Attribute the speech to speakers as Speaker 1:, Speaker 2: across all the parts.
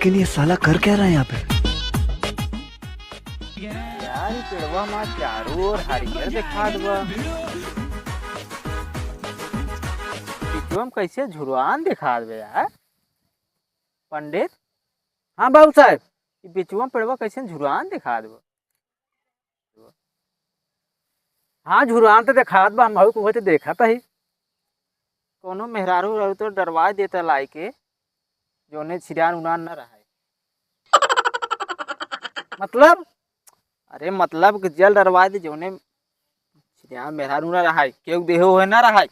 Speaker 1: लेकिन ये साला कर क्या रहा है यहाँ पे?
Speaker 2: यार ये पेड़वा में चारों ओर हरियर दिखात बा। पिछुआ में कैसे झुरवान दिखात बे यार पंडित।
Speaker 3: हाँ बाबू साहब,
Speaker 2: ये पिछुआ में पेड़वा कैसे झुरवान दिखात बा।
Speaker 3: हाँ झुरआन तो देखात बा, हम को तो देखा था ही।
Speaker 2: कोनो मेहरारू रहू तो डरवा देता लाई के जोने छिड़ान उनान न रहा।
Speaker 3: मतलब
Speaker 2: अरे मतलब कि जल डरवा दे जोने छिड़ान मेहरारू न रहा केहू देहो है न रहा।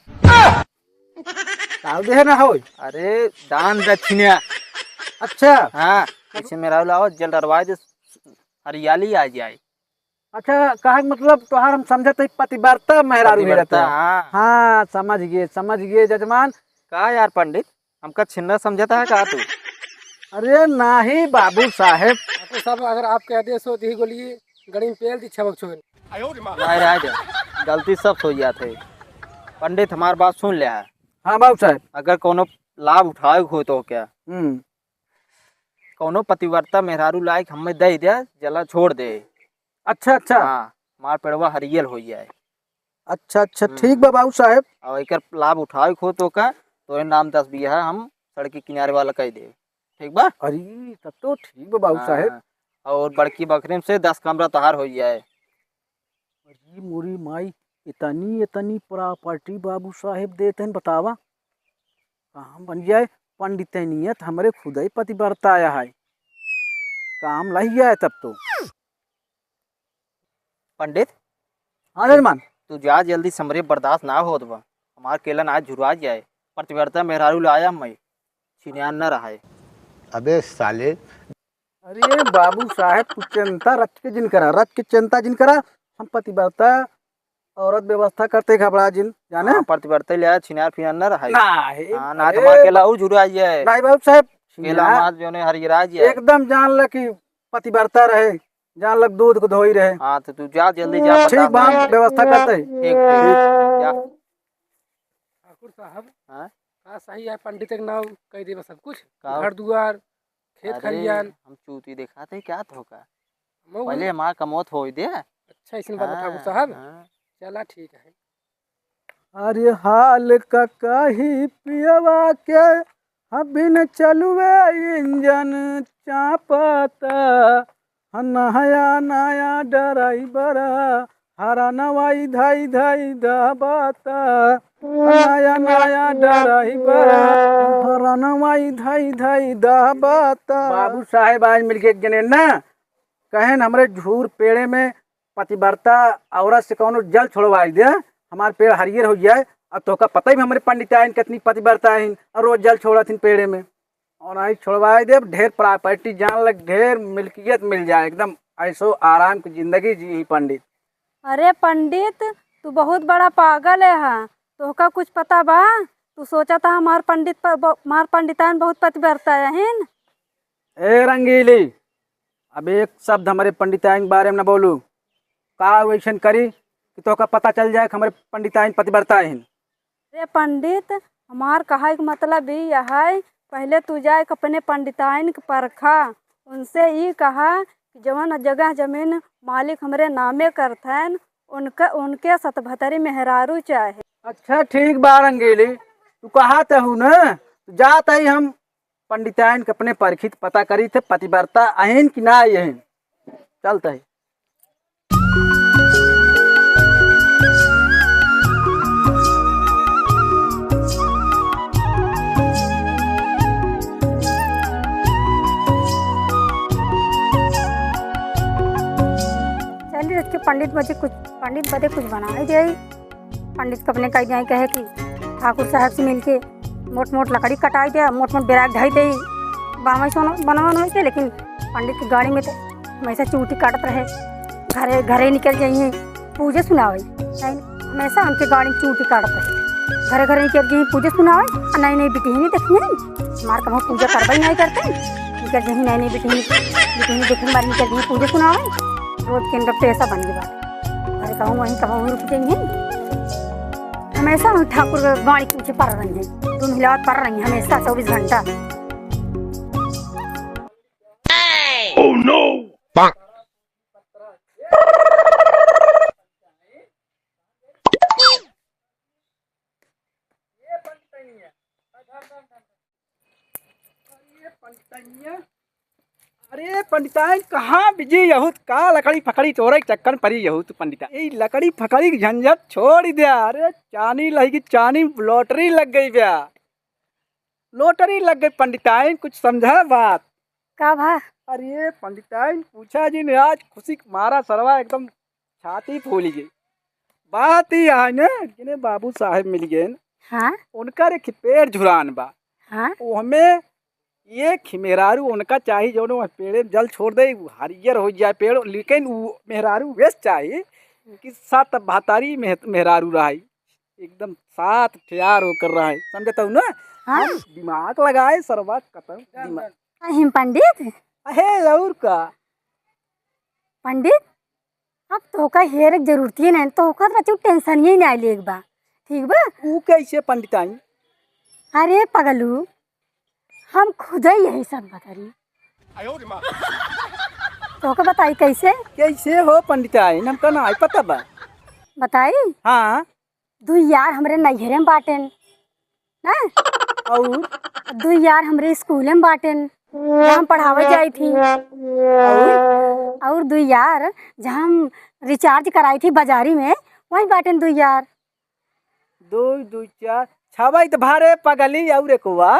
Speaker 3: ताऊ देह ना हो।
Speaker 2: अरे दान दक्षिणा।
Speaker 3: अच्छा
Speaker 2: हाँ ऐसे मेहरारू लाओ जल डरवा दे हरियाली आ जाए।
Speaker 3: अच्छा, कहा मतलब तोहार हम समझते पतिव्रता मेहरारू ही रहता।
Speaker 2: हाँ
Speaker 3: हाँ समझ गए जजमान।
Speaker 2: का यार पंडित हमका छिन्ना समझता है का तू।
Speaker 3: अरे नाही बाबू साहेब,
Speaker 4: ठाकुर साहब अगर आपके आदेश हो दी गोली गड़ी में पेल दी छबक छोड़।
Speaker 2: गलती सब हो जाते। पंडित हमार बात सुन लिया है।
Speaker 3: हाँ बाबू साहेब।
Speaker 2: अगर कोनो लाभ उठाए हो तो क्या कोनो पतिव्रता मेहरारू लायक हमें दे दे जला छोड़ दे।
Speaker 3: अच्छा
Speaker 2: हाँ मार पेड़वा हरियल हो जाए।
Speaker 3: अच्छा ठीक बा बाबू साहेब।
Speaker 2: और एक लाभ उठाए हो तो का तो नाम 10 बीघा हम सड़क के किनारे वाला कह दे। ठीक बा।
Speaker 3: अरे तब तो ठीक बा बाबू साहेब।
Speaker 2: और बड़की बकरी से 10 कमरा तहार हो जाए।
Speaker 3: अरे मोरी माई इतनी प्रॉपर्टी बाबू साहेब देते हैं, बतावा काम बन जाए। पंडितनियत हमारे खुद ही पतिव्रता आया है, काम लही जाए तब तो।
Speaker 2: पंडित
Speaker 3: हाँ जजमान।
Speaker 2: तू जा जल्दी समरे बर्दाश्त ना हो तो हमार केलन आज झुरवा जाए। पतिव्रता मेहरारू लाया मैं छिनियान न रहा।
Speaker 1: अबे साले,
Speaker 3: अरे बाबू साहेब तू चिंता रच के चिंता जिन करा। हम पतिव्रता औरत व्यवस्था करते घबरा जिन जाने।
Speaker 2: पतिव्रता लिया छिनियार फिनार न रहा।
Speaker 3: नहीं
Speaker 2: ना तो मार केला झुरवा जाए।
Speaker 3: नहीं बाबू साहेब,
Speaker 2: केला मार जो ने हरियरा जाए।
Speaker 3: एकदम जान ल कि पतिव्रता रहे, जान लग दूध को धोई रहे।
Speaker 2: हाँ तो तू जा जल्दी जा।
Speaker 3: ठीक बा, व्यवस्था करते हैं।
Speaker 2: ठीक जा।
Speaker 4: ठाकुर साहब
Speaker 2: हाँ?
Speaker 4: का सही है पंडित के नाम कह दे सब कुछ
Speaker 2: का?
Speaker 4: घर दुआर खेत
Speaker 2: अरे,
Speaker 4: खलियान।
Speaker 2: हम चूती दिखाते क्या तो का
Speaker 4: मऊ
Speaker 2: पहले हमार कमौत हो दे।
Speaker 4: अच्छा इसी बात ठाकुर साहब
Speaker 2: हाँ।
Speaker 4: चला ठीक है।
Speaker 3: अरे हाल का काही पियवा के अबिन चलुए इंजन चापता। नया ड्राइवर हरा नवाई धाई दबाता। नया ड्राइवर हरा नवाई धाई दबाता। बाबू साहेब आज मिलके एक जने ना कहे न हमरे झूर पेड़े में पतिव्रता औरत से कौनो जल छोड़वाई दे, हमारे पेड़ हरियर हो जाए। अब तो का पता ही हमारे पंडिताइन कितनी पतिव्रता है और रोज जल छोड़ाथिन पेड़े में। और आई छोड़वाए दे, ढेर प्रॉपर्टी जान लग, ढेर मिल्कियत मिल जाए, एकदम ऐसो आराम की जिंदगी जी पंडित।
Speaker 5: अरे पंडित तू बहुत बड़ा पागल है। हाँ तो का कुछ पता बा? तू सोचा था हमार पंडितान बहुत पतिव्रता है।
Speaker 3: ए रंगीली, अब एक शब्द हमारे पंडिताइन के बारे में न बोलू। का वैसन करी कि तो का पता चल जाए कि हमारे पंडिताइन पतिव्रता है।
Speaker 5: अरे पंडित हमार कहा का मतलब यह है, पहले तू जाए अपने पंडिताइन के परखा, उनसे ये कहा कि जवन जगह जमीन मालिक हमरे नामे करथन उनके सतभतरी मेहरारू चाहे।
Speaker 3: अच्छा ठीक बा रंगीली, तू कहा तो हूँ न जात ही हम पंडिताइन के अपने परखित पता करी थे पतिव्रता अहन कि ना अहन। चलता है।
Speaker 5: चलिए पंडित बदे कुछ बना ही दे। पंडित को अपने कह जाए कहे कि ठाकुर साहब से मिलके मोट लकड़ी कटाई दे, मोट बेराग ढाई दे बामई सोना बनवा हो के। लेकिन पंडित की गाड़ी में तो हमेशा चूटी काटते रहे, घरे निकल जाइए पूजे सुनावे। हमेशा उनके गाड़ी में चूटी काटते रहे, घरे निकल जाइए पूजे सुनावे। नई बेटी नहीं देखी हमारे कभी पूजा करवा ही नहीं करते। निकल जाइए नई बेटी देखने बारे निकल जाइए पूजे सुनावे। रोज के अंदर पैसा बन गया अरे कहूँ वहीं कहूँ रुक जाइए। हमेशा ठाकुर गाड़ी के पीछे पड़ रही हैं, तुम हिलावत पड़ रही हैं हमेशा 24 घंटा।
Speaker 3: अरे पंडिताइन कहाँ बिजी यहूत का लकड़ी फकड़ी चोरे के चक्कर पड़ी यहूत पंडिता ये लकड़ी फकड़ी की झंझट छोड़ ही दिया। अरे चानी लगी चानी लॉटरी लग गई ब्या लॉटरी लग गई पंडिताइन कुछ समझा बात
Speaker 5: का भा
Speaker 3: अरे पंडिताइन पूछा जी ने आज खुशी मारा सरवा एकदम छाती फूल गई। बात ही है न जिन्हें बाबू साहब मिल गए न,
Speaker 5: हाँ
Speaker 3: उनका रे पेड़ झुरान बा
Speaker 5: हाँ
Speaker 3: वो हमें ये खिमेरारू उनका चाहिए जो न पेड़ जल छोड़ दे हरियर हो जाए पेड़ लेकिन वो मेहरारू वेस्ट चाहिए कि सात भातारी मेहरारू रहा एकदम सात तैयार होकर रहा है समझता हूँ ना।
Speaker 5: हाँ
Speaker 3: हम दिमाग लगाए सरवा कतम दिमाग
Speaker 5: अहिम पंडित
Speaker 3: अहे और का
Speaker 5: पंडित अब तो का हेर एक जरूरत ही नहीं तो का रचू टेंशन ही नहीं लेग बा ठीक बा।
Speaker 3: वो कैसे पंडिताई
Speaker 5: अरे पगलू हम खुद ही यही सब बतारी तो का बताई कैसे
Speaker 3: कैसे हो पंडिताई हमका ना पता बा
Speaker 5: बताई।
Speaker 3: हाँ
Speaker 5: दू यार हमरे नैहरे में बाटेन ना
Speaker 3: और
Speaker 5: दू यार हमरे स्कूल में बाटेन जहाँ हम पढ़ावे जाई थी और दू यार जहाँ हम रिचार्ज कराई थी बाजारी में वही बाटेन दू यार।
Speaker 3: दो दो चार छावा तो भारे पगली और एक हुआ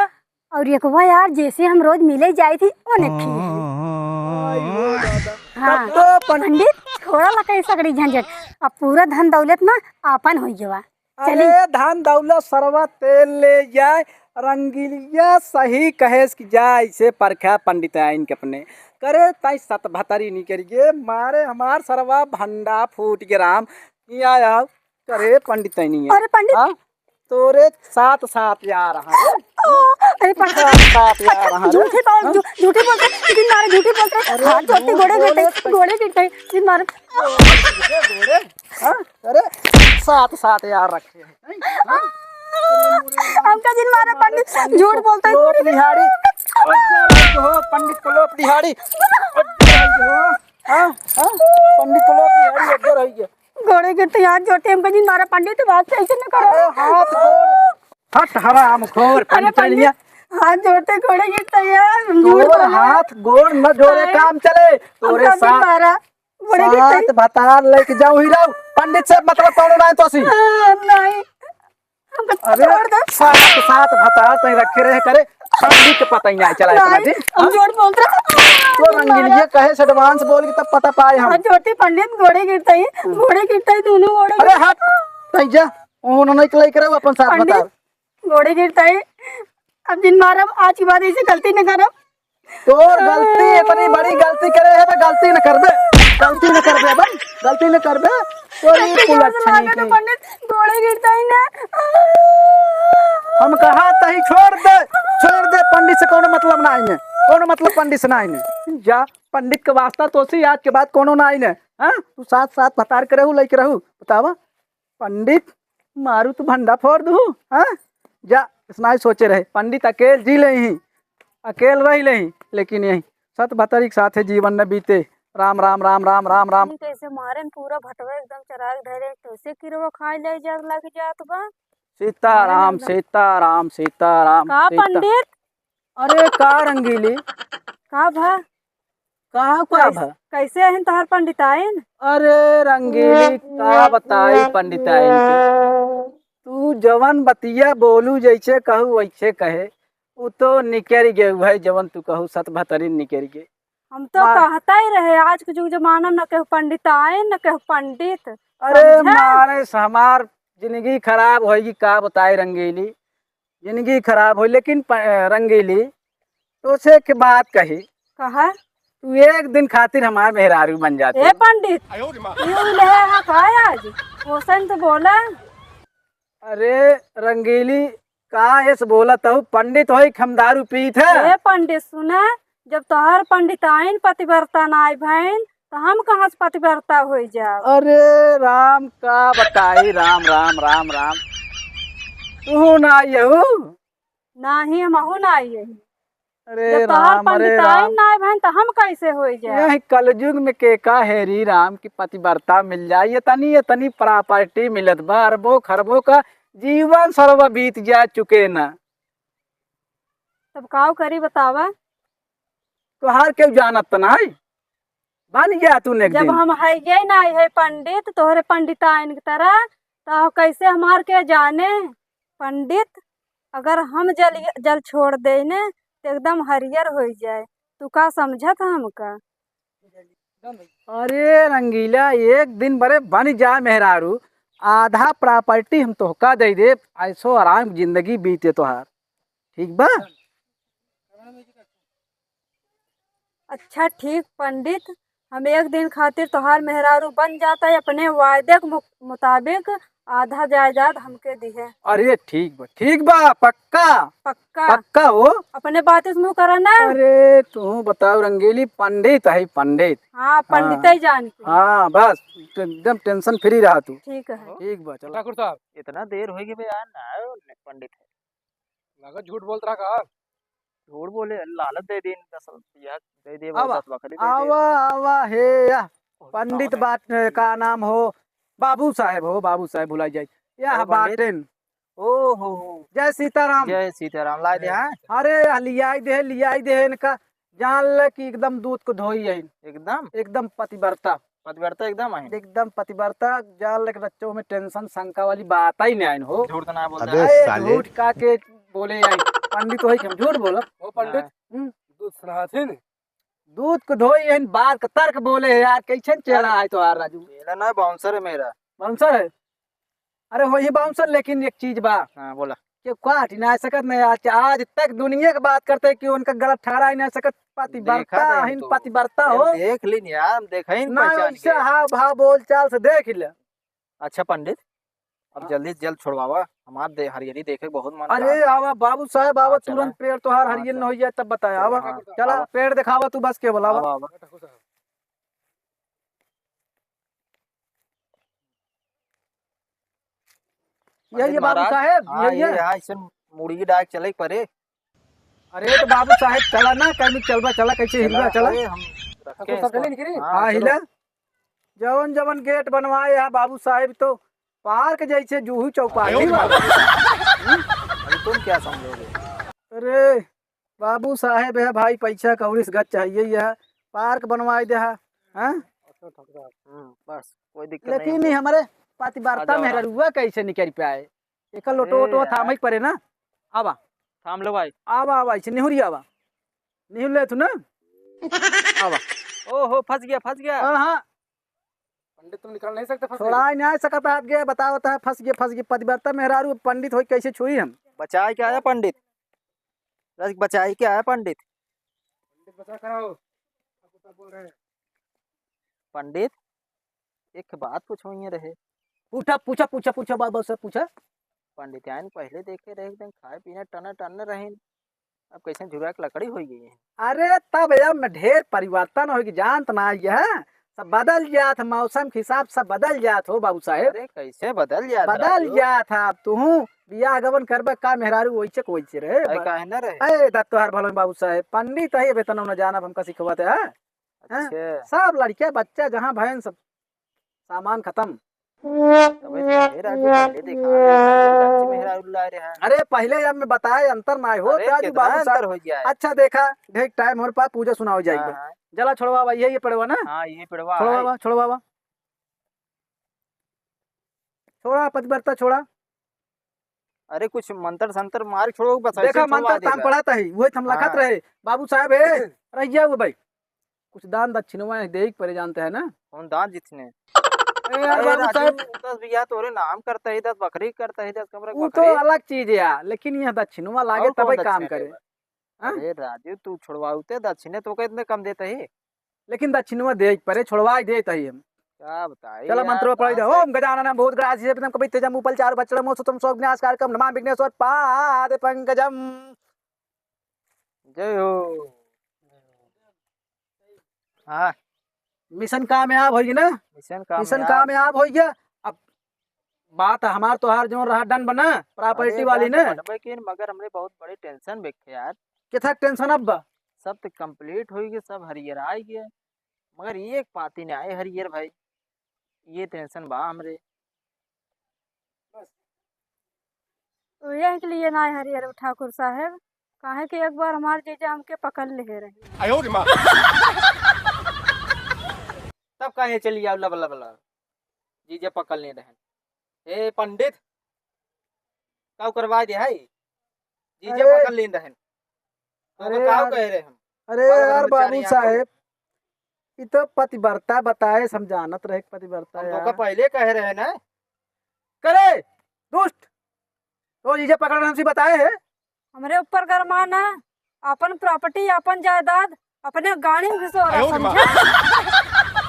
Speaker 5: और एक वो यार जैसे हम रोज मिले जाई थी उन्हें हाँ
Speaker 3: तो
Speaker 5: पंडित छोड़ा लकड़ी सकड़ी झंझट अब पूरा धन दौलत ना आपन हो गया।
Speaker 3: अरे धान दौलत सरवा तेल ले जाए रंगीलिया सही कहेस कि जाए इसे परखा पंडिताइन के अपने करे ताई सत भतरी नहीं करिए मारे हमार सरवा भंडा फूट के राम आया करे पंडिताइन
Speaker 5: अरे पंडित
Speaker 3: तोरे साथ साथ यार
Speaker 5: अरे
Speaker 3: साथ यार
Speaker 5: झूठे झूठे बोलते दिन मारे झूठे बोलते हाथ जोड़ते घोड़े गिरते दिन मारे
Speaker 3: अरे साथ साथ यार रखे
Speaker 5: हमका दिन मारे पंडित झूठ बोलते हैं
Speaker 3: लोप दिहाड़ी हो पंडित को लोप दिहाड़ी पंडित को लोप दिहाड़ी इधर रही है
Speaker 5: घोड़े गिरते हाथ जोड़ते हमका दिन मारा पंडित बात ऐसे न करो
Speaker 3: हाथ जोड़ हट हराम खोर पंडित
Speaker 5: हाथ जोड़ते घोड़े गिरते यार
Speaker 3: तोर हाथ गोड़ न जोड़े काम चले तोरे साथ
Speaker 5: मारा घोड़े गिरते
Speaker 3: साथ बता लेके जाऊं ही रहूं पंडित से मतलब कौन ना तो सी
Speaker 5: नहीं
Speaker 3: अरे साथ साथ बता तई रखे रहे करे पंडित के पता ही नहीं चला इतना जी
Speaker 5: हम झूठ बोलते
Speaker 3: तो रंगीलिया कहे से एडवांस बोल के तब पता पाए हम
Speaker 5: हाथ जोड़ते पंडित घोड़े गिरते ही दोनों घोड़े
Speaker 3: अरे हट तई जा उन्होंने निकल करे अपन साथ बता
Speaker 5: घोड़े गिरते ही अब दिन मारा आज की बात ऐसे गलती न करब
Speaker 3: तोर गलती इतनी बड़ी गलती करे है तो गलती न करबे भाई गलती न करबे कोई कुल अच्छा नहीं की
Speaker 5: पंडित घोड़े गिरते ही ना
Speaker 3: हम कहा तही छोड़ दे पंडित से कोनो मतलब ना आइने कोनो मतलब पंडित से ना आइने जा पंडित के वास्ता तो सी आज के बाद कोनो ना आइने हां तू साथ साथ बता के रहू लेके रहू बतावा पंडित मारू तू भंडा फोड़ दू हां जा इतना ही सोचे रहे पंडित अकेले जी ले ही अकेले रह ले ही लेकिन यही सत भतरी के साथ जीवन न बीते राम राम राम राम राम राम
Speaker 5: कैसे मारे पूरा भटवा एकदम चराग धरे कैसे किरवा खाए ले जा लग जात बा
Speaker 3: सीताराम सीताराम सीताराम
Speaker 5: का पंडित
Speaker 3: अरे का रंगीली
Speaker 5: का भा
Speaker 3: का भा
Speaker 5: कैसे हैं तोहर पंडिताइन
Speaker 3: अरे रंगीली का बताई पंडिताइन के तू जवन बतिया बोलू जैसे कहू वैसे कहे वो तो निकल गए है जवन तू कहू सत भतरी निकल गए
Speaker 5: हम तो कहता ही रहे आज के जुग जमाना न कहू पंडिताइन न कहू पंडित
Speaker 3: अरे मारे हमार जिंदगी खराब होगी का बताए रंगीली जिंदगी खराब हो लेकिन रंगीली तो से के बात कही
Speaker 5: कहा
Speaker 3: तू एक दिन खातिर हमारे मेहरारू बन जाते
Speaker 5: ए पंडित यूं ले हा काय आज ओसन तो बोला
Speaker 3: अरे रंगीली का ऐसे बोला तो पंडित हो खमदारू पीत है
Speaker 5: ए पंडित सुना जब तोहर पंडिताइन पतिव्रता ना आई बहन तो हम कहाँ से पतिव्रता हो जाओ।
Speaker 3: अरे राम का बताई राम राम राम राम तू ना यहू
Speaker 5: ना ही हम ना आई
Speaker 3: अरे
Speaker 5: जब तोहार
Speaker 3: राम, अरे
Speaker 5: पंडिताई
Speaker 3: राम,
Speaker 5: ना बहन तो हम कैसे हो जाए?
Speaker 3: यही कलयुग में के का हेरी राम की पतिव्रता मिल जाए, ये तनी प्रॉपर्टी मिलत बा, अरबों खरबों का जीवन सर्व बीत जा चुके ना।
Speaker 5: तब काव करी बतावा?
Speaker 3: तोहार क्यों जानत त नहीं, बन गया तूने एक
Speaker 5: जब
Speaker 3: दिन।
Speaker 5: हम है ये ना है पंडित तोहरे पंडिताइन की तरह, तो कैसे हमार के जाने पंडित? अगर हम जल छोड़ दे ने तो एकदम हरियर हो जाए। तू का समझत हमका?
Speaker 3: अरे रंगीला, एक दिन बड़े बन जा मेहरारू, आधा प्रॉपर्टी हम तोहका दे दे, ऐसो आराम जिंदगी बीते तोहार, ठीक बा?
Speaker 5: अच्छा ठीक पंडित, हम एक दिन खातिर तोहार मेहरारू बन जाता है, अपने वायदे के मुताबिक आधा जायदाद हमके दिहे।
Speaker 3: अरे ठीक बा, पक्का
Speaker 5: पक्का?
Speaker 3: पक्का हो।
Speaker 5: अपने बात से मुँह करा ना।
Speaker 3: अरे तू बताओ रंगीली, पंडित है पंडित।
Speaker 5: हाँ पंडित ही जान के।
Speaker 3: हाँ बस, तो एकदम टेंशन फ्री रहा तू।
Speaker 5: ठीक है।
Speaker 3: ठीक बा, चलो।
Speaker 4: ठाकुर साहब
Speaker 2: इतना देर होगी बे यार, ना आयो पंडित है।
Speaker 4: लगा झूठ बोल रहा का?
Speaker 2: झूठ बोले, लालच दे दी 10 रुपया दे दे,
Speaker 3: आवा
Speaker 2: 10 बकरी दे दे।
Speaker 3: आवा आवा हे या पंडित बात का नाम हो बाबू साहेब भुलाई जाए या
Speaker 2: ओ पंडित।
Speaker 3: बाटेन।
Speaker 2: ओ हो
Speaker 3: जय सीताराम।
Speaker 2: जय सीताराम, ला दे। हाँ
Speaker 3: अरे लियाई दे इनका, जान ले कि एकदम दूध को धोई है,
Speaker 2: एकदम
Speaker 3: एकदम पतिव्रता,
Speaker 2: पतिव्रता एकदम है।
Speaker 3: एकदम पतिव्रता। जान ले कि बच्चों में टेंशन शंका वाली बात ही नहीं आई हो।
Speaker 2: झूठ तो ना बोल
Speaker 1: अबे
Speaker 2: रहा
Speaker 3: अरे
Speaker 1: साले।
Speaker 3: झूठ का के बोले आई, पंडित वही हम झूठ बोला।
Speaker 4: वो पंडित
Speaker 3: हम्म।
Speaker 4: दूध सुनाथिन।
Speaker 3: दूध को धोई है, बात का तर्क बोले है यार, कैसे चेहरा है तो यार राजू।
Speaker 2: मेरा ना बाउंसर है मेरा।
Speaker 3: बाउंसर है? अरे वही बाउंसर, लेकिन एक चीज बा
Speaker 2: हाँ बोला।
Speaker 3: कि काट ना सकत नहीं, आज तक दुनिया की बात करते कि उनका गलत ठहरा ही नहीं सकत।
Speaker 2: देखा
Speaker 3: पतिव्रता
Speaker 2: नहीं
Speaker 3: हिन
Speaker 2: तो।
Speaker 3: पतिव्रता हो
Speaker 2: देख ली नहीं यार, हम देखा ही नहीं,
Speaker 3: ना,
Speaker 2: पहचान
Speaker 3: उससे
Speaker 2: गए।
Speaker 3: हाव भाव बोल चाल से देख ले।
Speaker 2: अच्छा पंडित, अब
Speaker 3: हाँ।
Speaker 2: जल्दी से जल्द छोड़वावा, हमार हरियरी देखे बहुत मन
Speaker 3: अरे आवा बाबू साहब आवा,
Speaker 2: हाँ, चला।
Speaker 3: तुरंत पेड़ तोहार
Speaker 2: हाँ,
Speaker 3: हरियन
Speaker 2: चला।
Speaker 3: हो जाए तब बताया। आवा
Speaker 2: हाँ,
Speaker 3: चला,
Speaker 2: आवा।
Speaker 3: पेड़ दिखावा तू बस के बोलावा।
Speaker 2: आवा, आवा।
Speaker 4: ठाकुर साहब
Speaker 3: यही है बाबू
Speaker 2: महाराज।
Speaker 3: साहेब,
Speaker 2: हाँ
Speaker 3: यही
Speaker 2: ये
Speaker 3: है।
Speaker 2: यहाँ इसे मुड़ी डाक चले परे।
Speaker 3: अरे तो बाबू साहेब चला ना, कहीं चलबा, चला कैसे हिलवा, चला।
Speaker 2: अरे हम रखे
Speaker 4: ठाकुर साहब चले निकली।
Speaker 3: हाँ
Speaker 2: चलो।
Speaker 3: हिला। जवन जवन गेट बनवाए यहाँ बाबू साहेब तो पार्क जैसे जूहू चौपाटी वाला।
Speaker 2: अभी तुम क्या समझोगे?
Speaker 3: अरे बाबू साहेब है भाई, पैसा कौड़ी से गच चाहिए यह, पार्क बनवाए दे है। हाँ?
Speaker 4: ठाकुर साहब
Speaker 2: बस कोई दिक्कत
Speaker 3: लेकिन
Speaker 2: नहीं।
Speaker 3: हमारे पतिव्रता
Speaker 2: आ जाओ,
Speaker 3: में रुआ कैसे निकल पे आए? एक लोटो
Speaker 2: अरे
Speaker 3: वोटो
Speaker 2: यार।
Speaker 3: थाम ही पड़े ना। आवा
Speaker 2: थाम लो भाई।
Speaker 3: आवा ऐसे निहुरी आवा, निहुर ले तू ना। आवा।
Speaker 2: ओहो फंस गया।
Speaker 3: हाँ
Speaker 4: पंडित तुम निकाल नहीं सकते फंस गए।
Speaker 3: छोड़ा नहीं सकत हाथ गए, बतावता है फंस गए। पतिव्रता मेहरारू पंडित हो कैसे छुई हम?
Speaker 2: बचाए क्या आया पंडित? बस बचाए क्या आया पंडित?
Speaker 4: पंडित बचा कराओ, ठाकुर साहब बोल रहे हैं।
Speaker 2: पंडित एक बात पूछो ये रहे।
Speaker 3: पूछा बाबा से पूछा।
Speaker 2: पंडित यान पहले देखे रहे एकदम खाए पीने टन रहे, अब कैसे झुरा के लकड़ी हो गई है।
Speaker 3: अरे तब यार में ढेर परिवर्तन होगी, जानत ना यह सब बदल जात, मौसम के हिसाब सब बदल जात हो बाबू साहेब,
Speaker 2: अरे कैसे बदल जाता
Speaker 3: बदल जात है। अब तू बियाह गवन करबा का मेहरारू वैसे रहे।
Speaker 2: काहे न रहे?
Speaker 3: अरे तोहार भलन बाबू साहेब, पंडित है वेतन न जानब हमका सिखवत है।
Speaker 2: अच्छा
Speaker 3: सब लड़के बच्चा जहाँ भयन सब सामान खत्म।
Speaker 2: तबे तो राजू पहले देखा कच्ची मेहरारू ला रहा है।
Speaker 3: अरे पहले अब मैं बताए अंतर ना हो
Speaker 2: अरे
Speaker 3: राजू
Speaker 2: कितना
Speaker 3: बाबू
Speaker 2: अंतर
Speaker 3: साहब।
Speaker 2: हो गया है।
Speaker 3: अच्छा देखा ढेर टाइम हो पा, पूजा सुनाओ जाएगी।
Speaker 2: हाँ,
Speaker 3: जला छोड़वा भाई, ये पड़वा ना,
Speaker 2: हाँ ये पिड़वा
Speaker 3: छोड़वा छोड़ा पतिव्रता छोड़ा।
Speaker 2: अरे कुछ मंत्र संतर मार छोड़ो बस।
Speaker 3: देखा मंत्र ताम पढ़ाता है वही हम लखत
Speaker 2: हाँ।
Speaker 3: रहे बाबू साहब है। रहिया वो भाई कुछ दान दक्षिणवा देख परे जानते हैं ना।
Speaker 2: कौन दान जितने?
Speaker 3: अरे यार
Speaker 2: अरे
Speaker 3: बाबू
Speaker 2: राजू,
Speaker 3: साहब
Speaker 2: 10 बिया तोरे नाम करता है, 10 बकरी करता है, 10 कमरे
Speaker 3: वो तो
Speaker 2: बकरी।
Speaker 3: अलग चीज है यार, लेकिन यह दक्षिणवा लागे
Speaker 2: और कौन
Speaker 3: तब काम
Speaker 2: दक्षिणे
Speaker 3: करे।
Speaker 2: देबा?
Speaker 3: हाँ?
Speaker 2: अरे राजू तू छुड़वाते दक्षिणे तो इतने कम देते ही।
Speaker 3: लेकिन दक्षिणवा देख परे छोड़वा देता ही हम।
Speaker 2: क्या बताइए
Speaker 3: चलो
Speaker 2: यार,
Speaker 3: मंत्र पढ़ दे।
Speaker 2: कहाँ से-
Speaker 3: ओम गजाननम भूतगणाधिसेवितम कपित्थजम उपलचारु भक्षणम मोसुतम स्वज्ञास्कारकम नमामि विघ्नेश्वर पाद पंकजम।
Speaker 2: जय हो। हाँ
Speaker 3: मिशन कामयाब होगी ना, मिशन कामयाब हो गया। अब बात हमार तोहार जो रहा डन बना प्रॉपर्टी वाली ने।
Speaker 2: लेकिन मगर हमरे बहुत बड़ी टेंशन बेखे यार।
Speaker 3: कितना टेंशन अब बा?
Speaker 2: सब तो कंप्लीट हो गया, सब हरियर आ गया, मगर एक पाती नहीं आए हरियर भाई, ये टेंशन बा हमरे।
Speaker 5: यही के लिए ना हरियर ठाकुर साहब, काहे कि एक बार हमारे जीजा हमके पकड़ ले रहे।
Speaker 2: तब कहे चली आओ लब लब लब, जीजा पकड़ ले रहे। ए पंडित काऊ करवा दे है, जीजा
Speaker 3: अरे-
Speaker 2: पकड़ ले रहे। तो
Speaker 3: अरे
Speaker 2: काऊ
Speaker 3: यार-
Speaker 2: कह रहे हम।
Speaker 3: अरे
Speaker 2: बाबा
Speaker 3: यार
Speaker 2: ब्रह्मचारी
Speaker 3: बाबू
Speaker 2: यहाँ
Speaker 3: साहेब, ये तो पतिव्रता बताए, समझानत रहे पतिव्रता
Speaker 2: हम तो
Speaker 3: यार।
Speaker 2: का पहले कह रहे हैं ना।
Speaker 3: करे दुष्ट, तो जीजा पकड़ हमसे बताए है।
Speaker 5: हमरे ऊपर गरमान है, अपन प्रॉपर्टी, अपन जायदाद, अपने गाड़ी में घुसो रहा, समझे?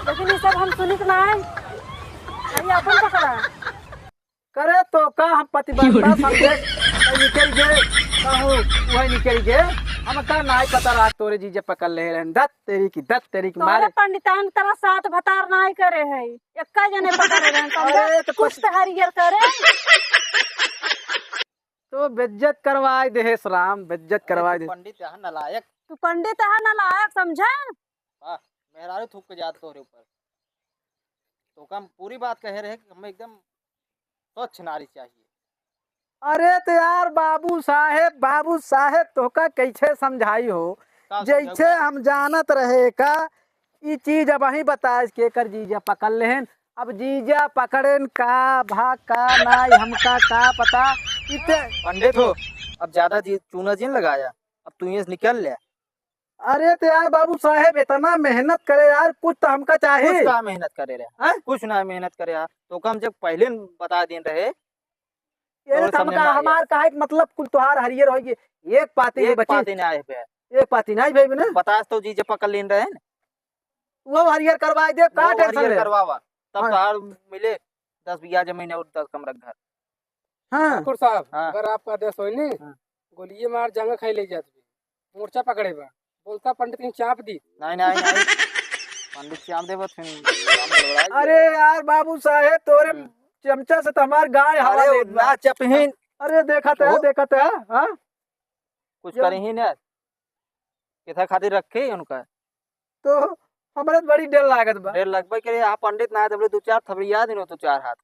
Speaker 5: लेकिन ये सब हम सुनित ना है, अरे अपन पकड़ा।
Speaker 3: करे तो का हम पतिव्रता समझे निकल गए, कहूँ वही निकल गए। हम का नाई पता रहा तोरे जीजा पकड़ ले रहे। दत्त तेरी की
Speaker 5: तोरे
Speaker 3: मारे।
Speaker 5: पंडितान तरह साथ भतार नहीं करे है, एक्का जने पकड़ रहे हैं, समझे?
Speaker 3: अरे तो
Speaker 5: कुछ तो हरियर करे।
Speaker 3: तो बेइज्जत करवाए दे राम, बेइज्जत करवाए दे।
Speaker 2: पंडित यहाँ नलायक,
Speaker 5: तू पंडित है ना लायक, समझे?
Speaker 2: वाह मेहरारू थूक के जात तोरे ऊपर। तो कम पूरी बात कह रहे हैं कि हमें एकदम स्वच्छ नारी चाहिए।
Speaker 3: अरे तो यार बाबू साहेब तो का कैसे समझाई हो?
Speaker 2: का
Speaker 3: जैसे
Speaker 2: समझाऊं?
Speaker 3: हम जानत रहे का ये चीज अब वही बता के कर जीजा पकड़ लेहन। अब जीजा पकड़ेन का भाग का नाई, हमका का पता। इते
Speaker 2: पंडित हो, अब ज्यादा चूना जिन लगाया, अब तू ये से निकल ले।
Speaker 3: अरे तो यार बाबू साहेब इतना मेहनत करे यार, कुछ तो हमका
Speaker 2: कुछ
Speaker 3: चाहिए।
Speaker 2: का मेहनत करे रहे
Speaker 3: हैं?
Speaker 2: कुछ ना मेहनत करे यार। तो कम जब पहले बता दें रहे
Speaker 3: ये
Speaker 2: और समझ में
Speaker 3: हमका
Speaker 2: आ गया।
Speaker 3: हमार का एक मतलब कुल तुहार हरियर होगी। एक पाती
Speaker 2: एक
Speaker 3: बची,
Speaker 2: पाती नहीं आए पे
Speaker 3: एक पाती नहीं भाई ना,
Speaker 2: बता तो जीजे पकड़ लेन रहे न,
Speaker 3: वो हरियर करवाए दे। का
Speaker 2: वो
Speaker 3: टेंशन
Speaker 2: हरियर
Speaker 3: ले?
Speaker 2: करवावा, तब
Speaker 3: हाँ।
Speaker 2: तार मिले 10 बीघा जमीन और 10 कमरा घर।
Speaker 3: हाँ
Speaker 4: ठाकुर साहब,
Speaker 2: हाँ।
Speaker 4: अगर आपका आदेश होई ने,
Speaker 2: हाँ।
Speaker 4: गोलिये मार जंग खाई ले जात बे, मोर्चा पकड़े बा, बोलता पंडित की चाप दी।
Speaker 2: नहीं पंडित श्याम देव
Speaker 3: अरे यार बाबू साहेब तोरे चमचा से तो हमार गाय हवा
Speaker 2: अरे
Speaker 3: ले बा।
Speaker 2: ना चपहीन
Speaker 3: अरे देखा तो है,
Speaker 2: वो?
Speaker 3: देखा तो है। हाँ
Speaker 2: कुछ
Speaker 3: जो-
Speaker 2: करे ही ना, किथा खातिर रखे ही उनका
Speaker 3: तो हमारे तो बड़ी डर लागत बा।
Speaker 2: रे लगभग करे। आप पंडित ना तबले 2-4 थबड़िया दिन हो तो 4 हाथ।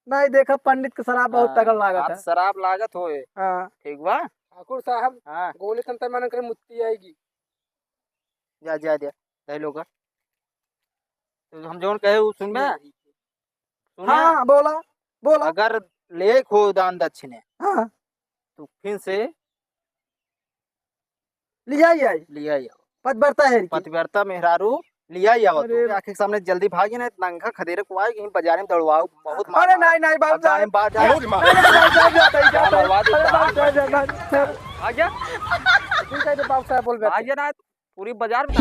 Speaker 3: नहीं देखा पंडित के शराब बहुत तगड़ लागत
Speaker 2: हाथ
Speaker 3: है।
Speaker 2: शराब लागत होए,
Speaker 3: हाँ
Speaker 2: ठीक बा।
Speaker 4: ठाकुर साहब,
Speaker 2: हाँ
Speaker 4: गोली तंत्र मानन करे मुत्ती आएगी।
Speaker 2: जा दे लोग तो हम जोन कहे उ सुन में सुना।
Speaker 3: हाँ बोला।
Speaker 2: अगर ले खो दान दक्षिणे
Speaker 3: हाँ
Speaker 2: तो फिर से
Speaker 3: लिया ही आई
Speaker 2: लिया ही आओ।
Speaker 3: पतिव्रता है।
Speaker 2: पतिव्रता मेहरारू लिया ही आओ।
Speaker 3: अरे-
Speaker 2: तो आंखें के सामने जल्दी भागी ना, नंगा खदेरे को आए कहीं बाजार में दौड़वाओ बहुत मार
Speaker 3: अरे
Speaker 2: मार।
Speaker 3: नहीं बाबू
Speaker 2: अब गाय में बाहर जाए
Speaker 3: नहीं, जाता ही जाता
Speaker 2: मरवा
Speaker 3: है।
Speaker 2: देता।
Speaker 3: अरे जा।
Speaker 2: आ गया
Speaker 4: बाबू साहब बोल
Speaker 2: आ गया ना, पूरी बाजार में